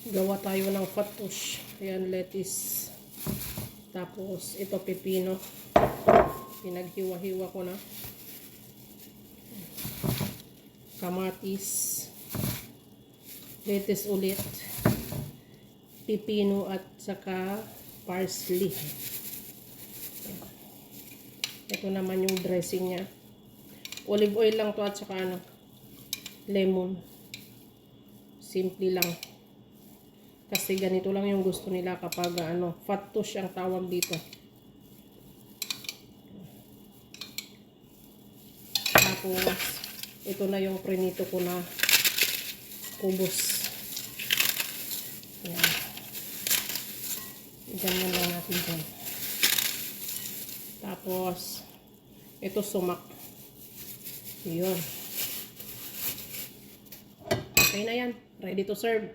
Gawa tayo ng fattoush. Ayan, lettuce. Tapos, ito pepino. Pinaghiwa-hiwa ko na. Kamatis. Lettuce ulit. Pepino at saka parsley. Ito naman yung dressing niya. Olive oil lang to at saka lemon. Simple lang. Kasi ganito lang yung gusto nila kapag fattoush ang tawag dito. Tapos, ito na yung prinito ko na kubos. Ayan. Ganyan lang natin dyan. Tapos, ito sumak. Yun. Okay na yan. Ready to serve.